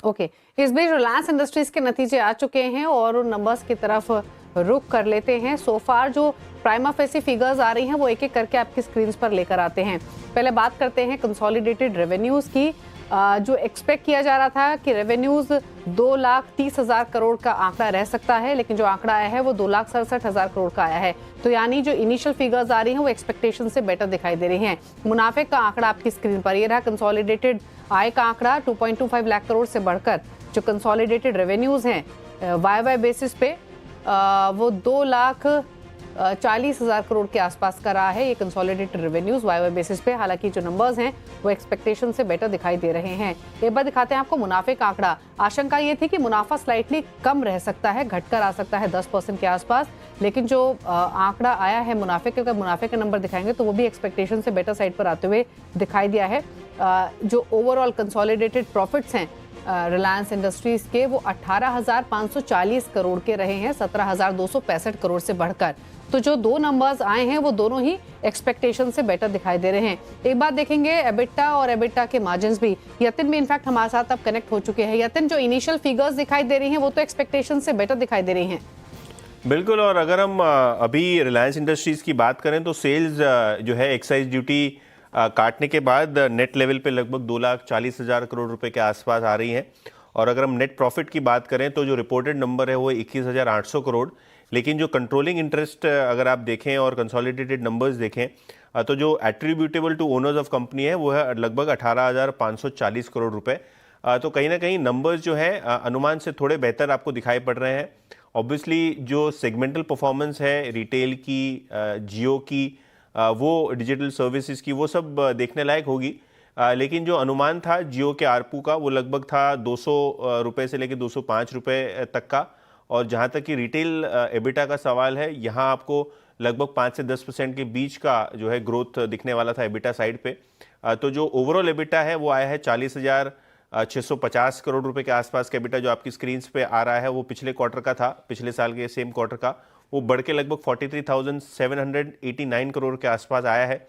Okay, इस बीच Reliance industries के नतीजे आ चुके हैं और उन नंबर्स की तरफ रुख कर लेते हैं। सो फार जो प्राइमा फेसी फिगर्स आ रही हैं वो एक एक करके आपकी स्क्रीन पर लेकर आते हैं। पहले बात करते हैं कंसोलिडेटेड रेवेन्यूज की। जो एक्सपेक्ट किया जा रहा था कि रेवेन्यूज 2,30,000 करोड़ का आंकड़ा रह सकता है, लेकिन जो आंकड़ा आया है वो 2,67,000 करोड़ का आया है। तो यानी जो इनिशियल फिगर्स आ रही हैं वो एक्सपेक्टेशन से बेटर दिखाई दे रही हैं। मुनाफे का आंकड़ा आपकी स्क्रीन पर ये रहा। कंसोलिडेटेड आय का आंकड़ा 2.25 लाख करोड़ से बढ़कर जो कंसोलिडेटेड रेवेन्यूज हैं वाई बेसिस पे वो 2,40,000 करोड़ के आसपास का रहा है ये कंसोलिडेटेड रेवेन्यूज वाई बेसिस पे। हालांकि जो नंबर्स हैं वो एक्सपेक्टेशन से बेटर दिखाई दे रहे हैं। एक बार दिखाते हैं आपको मुनाफे का आंकड़ा। आशंका ये थी कि मुनाफा स्लाइटली कम रह सकता है, घटकर आ सकता है 10% के आसपास, लेकिन जो आंकड़ा आया है मुनाफे के, अगर मुनाफे के नंबर दिखाएंगे तो वो भी एक्सपेक्टेशन से बेटर साइड पर आते हुए दिखाई दिया है। जो ओवरऑल कंसोलिडेटेड प्रॉफिट्स हैं रिलायंस इंडस्ट्रीज के वो 18,540 करोड़ के रहे हैं 17,265 करोड़ से बढ़कर। तो जो दो नंबर्स आए हैं वो दोनों ही एक्सपेक्टेशन से बेटर दिखाई दे रहे हैं। एक बात देखेंगे एबिटा और एबिटा के मार्जिन्स भी। यतिन भी इनफैक्ट हमारे साथ अब कनेक्ट हो चुके हैं। यतिन, जो इनिशियल फिगर्स दिखाई दे रही हैं वो तो एक्सपेक्टेशन से बेटर दिखाई दे रही हैं। बिल्कुल, और अगर हम अभी रिलायंस इंडस्ट्रीज की बात करें तो सेल्स जो है एक्साइज ड्यूटी काटने के बाद नेट लेवल पे लगभग 2,40,000 करोड़ रुपए के आसपास आ रही है। और अगर हम नेट प्रॉफिट की बात करें तो जो रिपोर्टेड नंबर है वो 21,800 करोड़, लेकिन जो कंट्रोलिंग इंटरेस्ट अगर आप देखें और कंसोलिडेटेड नंबर्स देखें तो जो attributable to owners of company है वो है लगभग 18,540 करोड़ रुपए। तो कहीं ना कहीं नंबर्स जो है अनुमान से थोड़े बेहतर आपको दिखाई पड़ रहे हैं। ऑब्वियसली जो सेगमेंटल परफॉर्मेंस है रिटेल की, जियो की, वो डिजिटल सर्विसेज की, वो सब देखने लायक होगी। लेकिन जो अनुमान था जियो के आरपू का वो लगभग था 200 रुपये से लेकर 205 रुपये तक का। और जहाँ तक कि रिटेल एबिटा का सवाल है, यहाँ आपको लगभग 5 से 10% के बीच का जो है ग्रोथ दिखने वाला था एबिटा साइड पे। तो जो ओवरऑल एबिटा है वो आया है 40,650 करोड़ रुपए के आसपास का एबिटा। जो आपकी स्क्रीन पे आ रहा है वो पिछले क्वार्टर का था, पिछले साल के सेम क्वार्टर का। वो बढ़ के लगभग 43,789 करोड़ के आसपास आया है।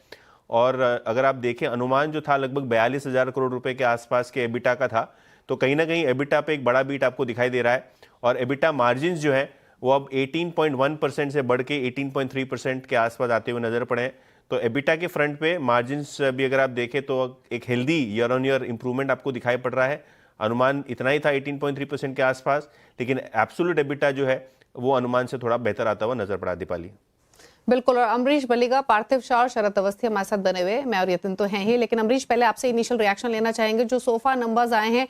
और अगर आप देखें अनुमान जो था लगभग 42,000 करोड़ रुपए के आसपास के एबिटा का था। तो कहीं ना कहीं एबिटा पे एक बड़ा बीट आपको दिखाई दे रहा है। और एबिटा मार्जिन्स जो है वो अब 18.1% से बढ़ के 18.3% के आसपास आते हुए नजर पड़े हैं। तो एबिटा के फ्रंट पे मार्जिन्स भी अगर आप देखें तो एक healthy year on year improvement आपको दिखाई पड़ रहा है। अनुमान इतना ही था 18.3% के आसपास, लेकिन एब्सोल्यूट एबिटा जो है वो अनुमान से थोड़ा बेहतर आता हुआ नजर पड़ा। दीपाली, बिल्कुल। और अमरीश बलिगा, पार्थिव शाह और शरद अवस्थी हमारे साथ बने हुए, मैं और यतिन तो हैं ही, लेकिन अमरीश पहले आपसे इनिशियल रिएक्शन लेना चाहेंगे। जो सोफा नंबर्स आए हैं